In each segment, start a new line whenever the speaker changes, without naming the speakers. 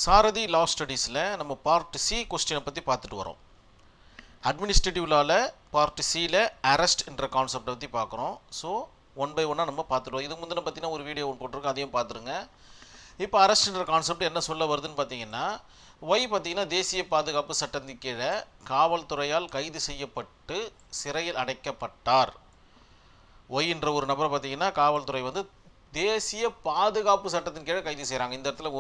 சாரதி லா ஸ்டடீஸில் நம்ம part C கொஸ்டினை பற்றி பார்த்துட்டு வரோம். அட்மினிஸ்ட்ரேட்டிவ் லாவில் பார்ட் சியில் அரெஸ்ட் என்ற கான்செப்டை பற்றி பார்க்குறோம். ஸோ ஒன் பை ஒன்னாக நம்ம பார்த்துட்டு வரோம். இதுக்கு முந்தின பற்றின ஒரு வீடியோ ஒன்று போட்டிருக்கோம், அதையும் பார்த்துருங்க. இப்போ அரெஸ்ட்ன்ற கான்செப்ட் என்ன சொல்ல வருதுன்னு பார்த்தீங்கன்னா, ஒய் பார்த்தீங்கன்னா தேசிய பாதுகாப்பு சட்டத்தின் கீழே காவல்துறையால் கைது செய்யப்பட்டு சிறையில் அடைக்கப்பட்டார். ஒய் என்ற ஒரு நபரை பார்த்தீங்கன்னா காவல்துறை தேசிய பாதுகாப்பு சட்டத்தின் கீழே கைது செய்கிறாங்க. இந்த இடத்துல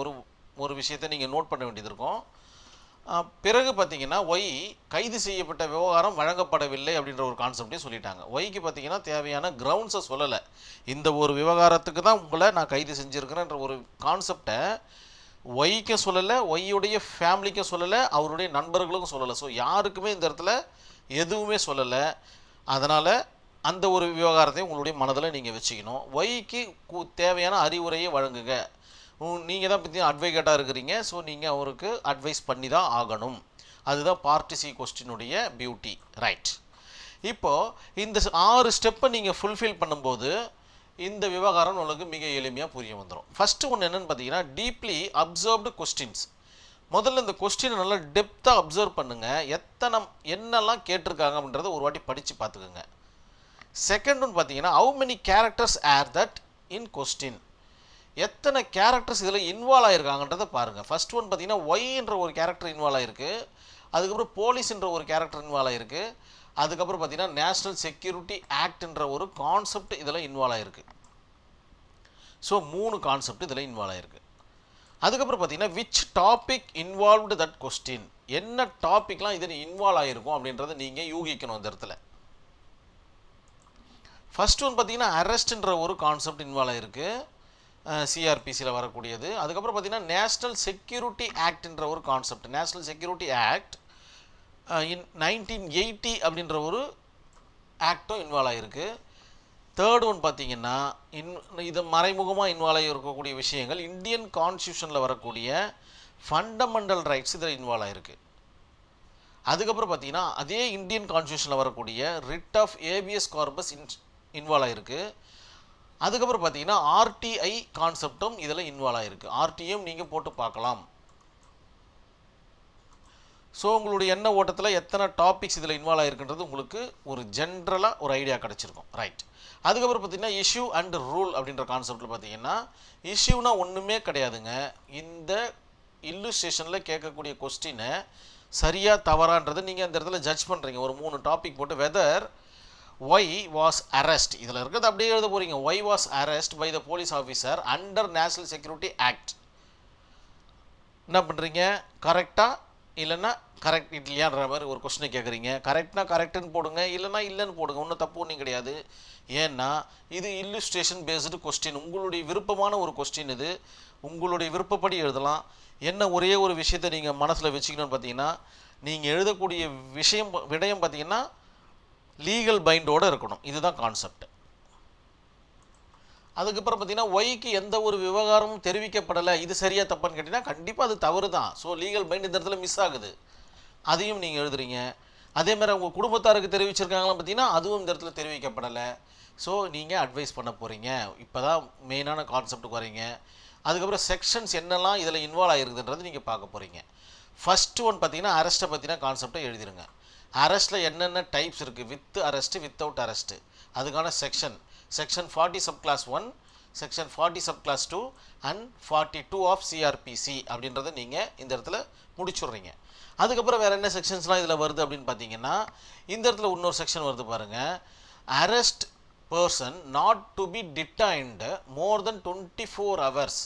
ஒரு விஷயத்தை நீங்கள் நோட் பண்ண வேண்டியது இருக்கும். பிறகு பார்த்தீங்கன்னா ஒய் கைது செய்யப்பட்ட விவகாரம் வழங்கப்படவில்லை அப்படின்ற ஒரு கான்செப்டையும் சொல்லிட்டாங்க. ஒய்க்கு பார்த்தீங்கன்னா தேவையான கிரவுண்ட்ஸை சொல்லலை. இந்த ஒரு விவகாரத்துக்கு தான் உங்களை நான் கைது செஞ்சுருக்கிறேன்ற ஒரு கான்செப்டை ஒய்க்கும் சொல்லலை, ஒய்யுடைய ஃபேமிலிக்கும் சொல்லலை, அவருடைய நண்பர்களுக்கும் சொல்லலை. ஸோ யாருக்குமே இந்த இடத்துல எதுவுமே சொல்லலை. அதனால் அந்த ஒரு விவகாரத்தையும் உங்களுடைய மனதில் நீங்கள் வச்சுக்கணும். ஒய்க்கு தேவையான அறிவுரையை வழங்குங்க. நீங்கள் தான் பற்றி அட்வொகேட்டாக இருக்கிறீங்க. ஸோ நீங்கள் அவருக்கு அட்வைஸ் பண்ணி தான் ஆகணும். அதுதான் பார்ட் சி கொஸ்டினுடைய பியூட்டி, ரைட்? இப்போது இந்த 6 ஸ்டெப்பை நீங்கள் ஃபுல்ஃபில் பண்ணும்போது இந்த விவகாரம் உங்களுக்கு மிக எளிமையாக புரிய வந்துடும். ஃபஸ்ட்டு ஒன்று என்னென்னு பார்த்தீங்கன்னா, டீப்லி அப்சர்வ்டு கொஸ்டின்ஸ். முதல்ல இந்த கொஸ்டினை நல்லா டெப்த்தாக அப்சர்வ் பண்ணுங்கள். என்னெல்லாம் கேட்டிருக்காங்க அப்படின்றத ஒரு வாட்டி படித்து பார்த்துக்குங்க. செகண்ட் ஒன்று பார்த்தீங்கன்னா, how many characters are that in question. எத்தனை கேரக்டர்ஸ் இதில் இன்வால்வ் ஆகிருக்காங்கன்றதை பாருங்கள். ஃபர்ஸ்ட் ஒன் பார்த்தீங்கன்னா ஒய் என்ற ஒரு கேரக்டர் இன்வால்வ் ஆகிருக்கு. அதுக்கப்புறம் போலீஸ் என்ற ஒரு கேரக்டர் இன்வால்வ் ஆகிருக்கு. அதுக்கப்புறம் பார்த்தீங்கன்னா நேஷ்னல் செக்யூரிட்டி ஆக்ட்ன்ற ஒரு கான்செப்ட் இதில் இன்வால்வ் ஆகிருக்கு. ஸோ 3 கான்செப்ட் இதில் இன்வால்வ் ஆகிருக்கு. அதுக்கப்புறம் பார்த்தீங்கன்னா which topic involved that question. என்ன டாபிக்லாம் இதில் இன்வால்வ் ஆகிருக்கும் அப்படின்றத நீங்கள் யூகிக்கணும் இந்த இடத்துல. ஃபர்ஸ்ட் ஒன் பார்த்தீங்கன்னா அரெஸ்ட்ன்ற ஒரு கான்செப்ட் இன்வால்வ் ஆகிருக்கு, சிஆர்பிசியில் வரக்கூடியது. அதுக்கப்புறம் பார்த்தீங்கன்னா நேஷ்னல் செக்யூரிட்டி ஆக்ட்ன்ற ஒரு concept, national security act in 1980 அப்படின்ற ஒரு ஆக்டும் இன்வால்வ் ஆகிருக்கு. தேர்ட் ஒன் பார்த்தீங்கன்னா இது மறைமுகமாக இன்வால்வ் ஆகி இருக்கக்கூடிய விஷயங்கள் இந்தியன் கான்ஸ்டியூஷனில் வரக்கூடிய ஃபண்டமெண்டல் ரைட்ஸ் இதில் இன்வால்வ் ஆகிருக்கு. அதுக்கப்புறம் பார்த்தீங்கன்னா அதே இந்தியன் கான்ஸ்டியூஷனில் வரக்கூடிய writ of habeas corpus involve ஆகிருக்கு. அதுக்கப்புறம் பார்த்தீங்கன்னா ஆர்டிஐ கான்செப்டும் இதில் இன்வால்வ் ஆகிருக்கு. ஆர்டிஐயும் நீங்கள் போட்டு பார்க்கலாம். ஸோ உங்களுடைய எண்ண ஓட்டத்தில் எத்தனை டாபிக்ஸ் இதில் இன்வால்வ் ஆகிருக்குன்றது உங்களுக்கு ஒரு ஜென்ரலாக ஒரு ஐடியா கிடச்சிருக்கும், ரைட்? அதுக்கப்புறம் பார்த்தீங்கன்னா இஷ்யூ அண்ட் ரூல் அப்படின்ற கான்செப்டில் பார்த்தீங்கன்னா இஷ்யூனா ஒன்றுமே கிடையாதுங்க. இந்த இல்லுஸ்ட்ரேஷனில் கேட்கக்கூடிய கொஸ்டினை சரியாக தவறான்றதை நீங்கள் அந்த இடத்துல ஜட்ஜ் பண்ணுறீங்க. ஒரு 3 டாபிக் போட்டு வெதர் ஒய் வாஸ் அரெஸ்ட், இதில் இருக்கிறது அப்படியே எழுத போகிறீங்க. Why was arrest by the police officer under national security act. என்ன பண்ணுறீங்க? கரெக்டாக இல்லைன்னா கரெக்ட் இல்லையான்ற மாதிரி ஒரு கொஸ்டினை கேட்குறீங்க. கரெக்ட்னா கரெக்டுன்னு போடுங்க, இல்லைனா இல்லைன்னு போடுங்க, ஒன்றும் தப்பு ஒன்றும் கிடையாது. ஏன்னா இது இல்லுஸ்ட்ரேஷன் பேஸ்டு கொஸ்டின், உங்களுடைய விருப்பமான ஒரு கொஸ்டின். இது உங்களுடைய விருப்பப்படி எழுதலாம். என்ன ஒரே ஒரு விஷயத்தை நீங்கள் மனசில் வச்சுக்கணும்னு பார்த்தீங்கன்னா, நீங்கள் எழுதக்கூடிய விடயம் பார்த்தீங்கன்னா லீகல் பைண்டோடு இருக்கணும். இதுதான் கான்செப்ட். அதுக்கப்புறம் பார்த்தீங்கன்னா ஒய்க்கு எந்த ஒரு விவகாரமும் தெரிவிக்கப்படலை, இது சரியாக தப்பான்னு கேட்டிங்கன்னா கண்டிப்பாக அது தவறு தான். ஸோ லீகல் பைண்ட் இந்த இடத்துல மிஸ் ஆகுது, அதையும் நீங்கள் எழுதுறீங்க. அதேமாதிரி உங்கள் குடும்பத்தாருக்கு தெரிவிச்சிருக்காங்களா பார்த்தீங்கன்னா அதுவும் இந்த இடத்துல தெரிவிக்கப்படலை. ஸோ நீங்கள் அட்வைஸ் பண்ண போகிறீங்க. இப்போ தான் மெயினான கான்செப்ட்டுக்கு வரீங்க. அதுக்கப்புறம் செக்ஷன்ஸ் என்னெல்லாம் இதில் இன்வால்வ் ஆகிருக்குதுன்றது நீங்கள் பார்க்க போகிறீங்க. ஃபர்ஸ்ட் ஒன் பார்த்தீங்கன்னா அரெஸ்ட்டை பற்றின கான்செப்டை எழுதிருங்க. அரெஸ்ட்டில் என்னென்ன டைப்ஸ் இருக்குது, வித் அரெஸ்ட்டு, வித்தவுட் அரெஸ்ட்டு, அதுக்கான section 40 sub clause 1, section 40 sub clause 2 and 42 of CrPC அப்படின்றத நீங்கள் இந்த இடத்துல முடிச்சுடுறீங்க. அதுக்கப்புறம் வேறு என்ன செக்ஷன்ஸ்லாம் இதில் வருது அப்படின்னு பார்த்தீங்கன்னா, இந்த இடத்துல இன்னொரு செக்ஷன் வருது பாருங்கள். Arrest person not to be detained more than 24 hours,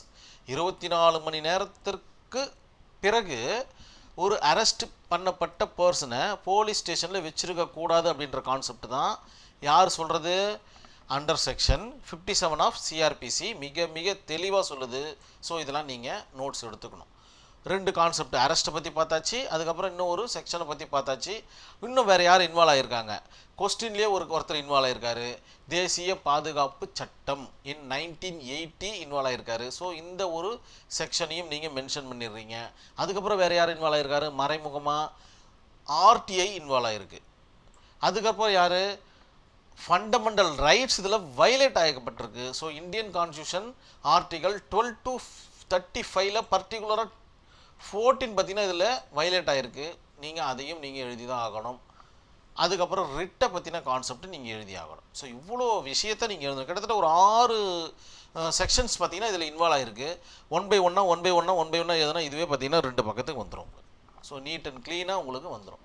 24 மணி நேரத்திற்கு பிறகு ஒரு அரெஸ்ட் பண்ணப்பட்ட பர்சனை போலீஸ் ஸ்டேஷனில் வச்சுருக்கக்கூடாது அப்படின்ற கான்செப்ட் தான் யார் சொல்கிறது? அண்டர் செக்ஷன் 57 ஆஃப் சிஆர்பிசி மிக மிக தெளிவாக சொல்லுது. ஸோ இதெல்லாம் நீங்கள் நோட்ஸ் எடுத்துக்கணும். 2 கான்செப்ட், அரெஸ்ட்டை பற்றி பார்த்தாச்சு, அதுக்கப்புறம் இன்னும் ஒரு செக்ஷனை பற்றி பார்த்தாச்சு. இன்னும் வேறு யார் இன்வால்வ் ஆகியிருக்காங்க? கொஸ்டின்லேயே ஒருத்தர் இன்வால்வ் ஆகியிருக்காரு. தேசிய பாதுகாப்பு சட்டம் இன் 1980 இன்வால்வ் ஆகியிருக்காரு. ஸோ இந்த ஒரு செக்ஷனையும் நீங்கள் மென்ஷன் பண்ணிடுறீங்க. அதுக்கப்புறம் வேறு யார் இன்வால்வ் ஆகியிருக்காரு? மறைமுகமாக ஆர்டிஐ இன்வால்வ் ஆகிருக்கு. அதுக்கப்புறம் யார்? ஃபண்டமெண்டல் ரைட்ஸ் இதில் வயலேட் ஆகப்பட்டிருக்கு. So Indian constitution article 12 to 35 பர்டிகுலராக 14 பார்த்தீங்கன்னா இதில் வயலேட் ஆகிருக்கு, நீங்கள் அதையும் நீங்கள் எழுதி தான் ஆகணும். அதுக்கப்புறம் ரிட்டை பற்றின கான்செப்ட் நீங்கள் எழுதி ஆகணும். ஸோ இவ்வளோ விஷயத்தை நீங்கள் எழுதணும். கிட்டத்தட்ட ஒரு 6 செக்ஷன்ஸ் பார்த்தீங்கன்னா இதில் இன்வால்வ் ஆகிருக்கு. 1 by 1 எதுனா இதுவே பார்த்தீங்கன்னா 2 பக்கத்துக்கு வந்துடும். ஸோ நீட் அண்ட் க்ளீனாக உங்களுக்கு வந்துடும்.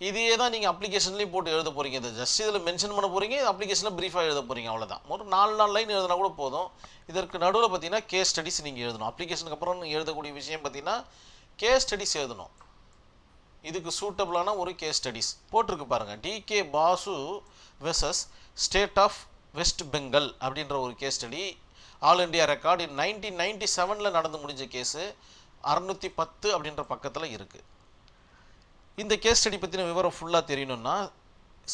இதையே தான் நீங்கள் அப்ளிகேஷன்லேயும் போட்டு எழுத போகிறீங்க. இதை ஜஸ்ட் இதில் மென்ஷன் பண்ண போகிறீங்க, இது அப்ளிகேஷனில் ப்ரீஃபாக எழுத போகிறீங்க, அவ்வளோதான். ஒரு 4 லைன் எழுதினா கூட போதும். இதற்கு நடுவில் பார்த்தீங்கன்னா கேஸ் ஸ்டடிஸ் நீங்கள் எழுதணும். அப்ளிகேஷனுக்கு அப்புறம் எழுதக்கூடிய விஷயம் பார்த்தீங்கன்னா கேஸ் ஸ்டடிஸ் எழுதணும். இதுக்கு சூட்டபிளான ஒரு கேஸ் ஸ்டடிஸ் போட்டிருக்கு பாருங்கள். DK Basu versus state of West Bengal அப்படின்ற ஒரு case study. All India record 1997 நடந்து முடிஞ்ச கேஸு 610 அப்படின்ற பக்கத்தில் இருக்குது. இந்த கேஸ் ஸ்டடி பற்றின விவரம் ஃபுல்லாக தெரியணும்னா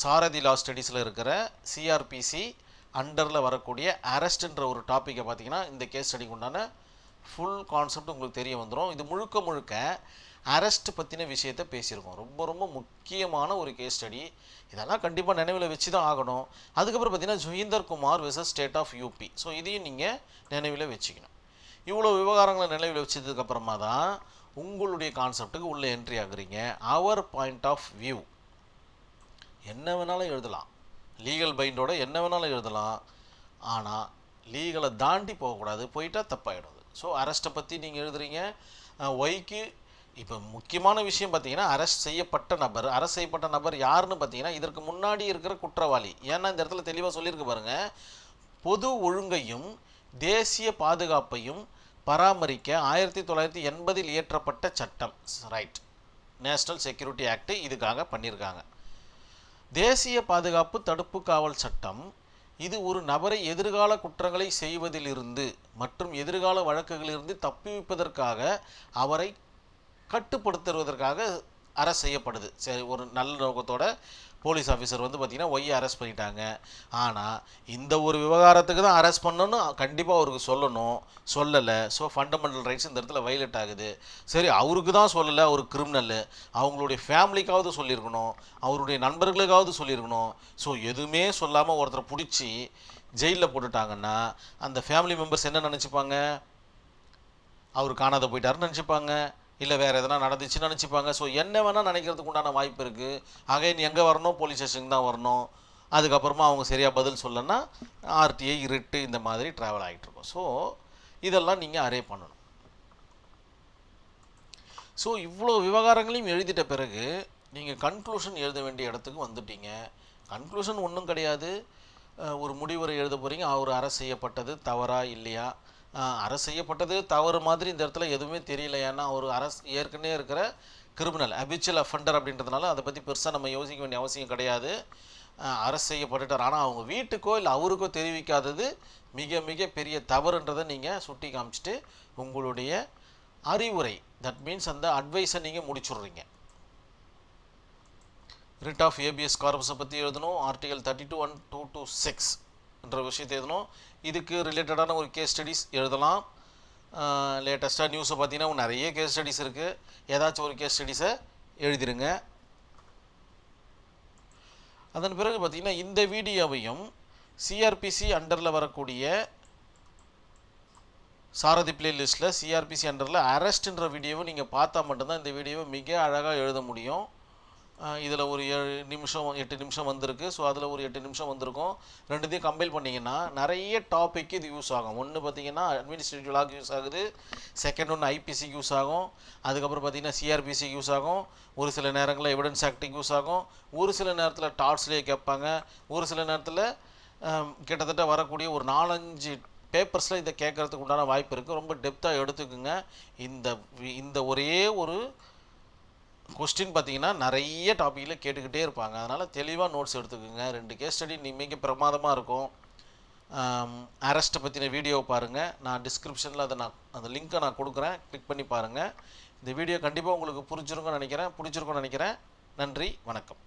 சாரதி லா ஸ்டடீஸில் இருக்கிற சிஆர்பிசி அண்டரில் வரக்கூடிய அரெஸ்ட்ன்ற ஒரு டாப்பிக்கை பார்த்தீங்கன்னா இந்த கேஸ் ஸ்டடிக்கு உண்டான ஃபுல் கான்செப்ட் உங்களுக்கு தெரிய வந்துடும். இது முழுக்க முழுக்க அரெஸ்ட் பற்றின விஷயத்தை பேசியிருக்கோம். ரொம்ப ரொம்ப முக்கியமான ஒரு கேஸ் ஸ்டடி. இதெல்லாம் கண்டிப்பாக நினைவில் வச்சு தான் ஆகணும். அதுக்கப்புறம் பார்த்தீங்கன்னா Joginder Kumar versus state of UP. So இதையும் நீங்கள் நினைவில் வச்சுக்கணும். இவ்வளோ விவகாரங்களை நினைவில் வச்சதுக்கப்புறமா தான் உங்களுடைய கான்செப்டுக்கு உள்ளே என்ட்ரி ஆகுறீங்க. அவர் பாயிண்ட் ஆஃப் வியூ என்ன வேணாலும் எழுதலாம், லீகல் பைண்டோட என்ன வேணாலும் எழுதலாம். ஆனால் லீகலை தாண்டி போகக்கூடாது, போயிட்டால் தப்பாகிடுது. ஸோ அரெஸ்ட்டை பற்றி நீங்கள் எழுதுறீங்க. ஒய்க்கு இப்போ முக்கியமான விஷயம் பார்த்தீங்கன்னா அரெஸ்ட் செய்யப்பட்ட நபர் யாருன்னு பார்த்தீங்கன்னா இதற்கு முன்னாடி இருக்கிற குற்றவாளி. ஏன்னா இந்த இடத்துல தெளிவாக சொல்லியிருக்கு பாருங்கள். பொது ஒழுங்கையும் தேசிய பாதுகாப்பையும் பராமரிக்க 1980 இயற்றப்பட்ட சட்டம், ரைட், நேஷ்னல் செக்யூரிட்டி ஆக்ட் இதுக்காக பண்ணியிருக்காங்க. தேசிய பாதுகாப்பு தடுப்பு காவல் சட்டம் இது ஒரு நபரை எதிர்கால குற்றங்களை செய்வதிலிருந்து மற்றும் எதிர்கால வழக்குகளிலிருந்து தப்பிவிப்பதற்காக அவரை கட்டுப்படுத்துவதற்காக அரெஸ்ட் செய்யப்படுது. சரி, ஒரு நல்ல நோக்கத்தோட போலீஸ் ஆஃபீஸர் வந்து பார்த்திங்கன்னா ஒய்யை அரெஸ்ட் பண்ணிட்டாங்க. ஆனால் இந்த ஒரு விவகாரத்துக்கு தான் அரெஸ்ட் பண்ணணும்னு கண்டிப்பாக அவருக்கு சொல்லலை. ஸோ ஃபண்டமெண்டல் ரைட்ஸ் இந்த இடத்துல வயலேட் ஆகுது. சரி, அவருக்கு தான் சொல்லலை, அவர் கிரிமினல், அவங்களுடைய ஃபேமிலிக்காவது சொல்லியிருக்கணும், அவருடைய நண்பர்களுக்காவது சொல்லியிருக்கணும். ஸோ எதுவுமே சொல்லாமல் ஒருத்தரை பிடிச்சி ஜெயிலில் போட்டுட்டாங்கன்னா அந்த ஃபேமிலி மெம்பர்ஸ் என்ன நினச்சிப்பாங்க? அவர் காணாத போயிட்டாருன்னு நினச்சிப்பாங்க, இல்லை வேறு எதனா நடந்துச்சுன்னு நினச்சிப்பாங்க. ஸோ என்ன வேணால் நினைக்கிறதுக்கு உண்டான வாய்ப்பு இருக்குது. அகைன் எங்கே வரணும்? போலீஸ் ஸ்டேஷனுக்கு தான் வரணும். அதுக்கப்புறமா அவங்க சரியாக பதில் சொல்லலைன்னா ஆர்டிஐ ரிட்டு இந்த மாதிரி ட்ராவல் ஆகிட்டுருக்கோம். ஸோ இதெல்லாம் நீங்கள் அரே பண்ணணும். ஸோ இவ்வளோ விவகாரங்களையும் எழுதிட்ட பிறகு நீங்கள் கன்க்ளூஷன் எழுத வேண்டிய இடத்துக்கு வந்துட்டீங்க. கன்க்ளூஷன் ஒன்றும் கிடையாது, ஒரு முடிவுரை எழுத போகிறீங்க. அவர் அரெஸ்ட் செய்யப்பட்டது தவறா இல்லையா? அரெஸ்ட் செய்யப்பட்டது தவறு மாதிரி இந்த இடத்துல எதுவுமே தெரியல. ஏன்னா ஒரு ஏற்கனவே இருக்கிற கிரிமினல் ஹபிச்சுவல் அஃபெண்டர் அப்படின்றதுனால அதை பற்றி பெருசாக நம்ம யோசிக்க வேண்டிய அவசியம் கிடையாது. அரெஸ்ட் செய்யப்பட்டுட்டார். ஆனால் அவங்க வீட்டுக்கோ இல்லை அவருக்கோ தெரிவிக்காதது மிக மிக பெரிய தவறுன்றதை நீங்கள் சுட்டி காமிச்சிட்டு உங்களுடைய அறிவுரை, தட் மீன்ஸ் அந்த அட்வைஸை நீங்கள் முடிச்சுடுறீங்க. ரிட் ஆஃப் ஏபிஎஸ் கார்பஸை பற்றி எழுதணும். ஆர்டிகல் 32(1)(2)(6) என்ற விஷயத்தை எழுதணும். இதுக்கு ரிலேட்டடான ஒரு கேஸ் ஸ்டடிஸ் எழுதலாம். லேட்டஸ்ட்டாக நியூஸை பார்த்தீங்கன்னா நிறைய கேஸ் ஸ்டடிஸ் இருக்குது. ஏதாச்சும் ஒரு கேஸ் ஸ்டடிஸை எழுதிடுங்க. அதன் பிறகு பார்த்தீங்கன்னா இந்த வீடியோவையும் சிஆர்பிசி அண்டரில் வரக்கூடிய சாரதி பிளேலிஸ்ட்டில் சிஆர்பிசி அண்டரில் அரெஸ்ட்ன்ற வீடியோவை நீங்கள் பார்த்தா மட்டும்தான் இந்த வீடியோவை மிக அழகாக எழுத முடியும். இதில் ஒரு 8 நிமிஷம் வந்திருக்கு. ஸோ அதில் ஒரு 8 நிமிஷம் வந்திருக்கும். ரெண்டுத்தையும் கம்பைல் பண்ணிங்கன்னா நிறைய டாபிக் இது யூஸ் ஆகும். ஒன்று பார்த்தீங்கன்னா அட்மினிஸ்ட்ரேட்டிவ் லாக்கு யூஸ் ஆகுது, செகண்ட் ஒன்று ஐபிசிக்கு யூஸ் ஆகும், அதுக்கப்புறம் பார்த்தீங்கன்னா சிஆர்பிசிக்கு யூஸ் ஆகும், ஒரு சில நேரங்களில் எவிடன்ஸ் ஆக்டுக்கு யூஸ் ஆகும், ஒரு சில நேரத்தில் டாட்ஸ்லேயே கேட்பாங்க, ஒரு சில நேரத்தில் கிட்டத்தட்ட வரக்கூடிய ஒரு 4-5 பேப்பர்ஸில் இதை கேட்குறதுக்கு உண்டான வாய்ப்பு இருக்குது. ரொம்ப டெப்த்தாக எடுத்துக்குங்க. இந்த ஒரே ஒரு கொஸ்டின் பார்த்தீங்கன்னா நிறைய டாப்பிக்கில் கேட்டுக்கிட்டே இருப்பாங்க. அதனால் தெளிவாக நோட்ஸ் எடுத்துக்கோங்க. 2 கேஸ் ஸ்டடி மிக பிரமாதமாக இருக்கும். அரெஸ்ட்டை பற்றின வீடியோவை பாருங்கள். நான் டிஸ்கிரிப்ஷனில் அந்த லிங்க்கை நான் கொடுக்குறேன், கிளிக் பண்ணி பாருங்கள். இந்த வீடியோ கண்டிப்பாக உங்களுக்கு பிடிச்சிருக்கும்னு நினைக்கிறேன். நன்றி, வணக்கம்.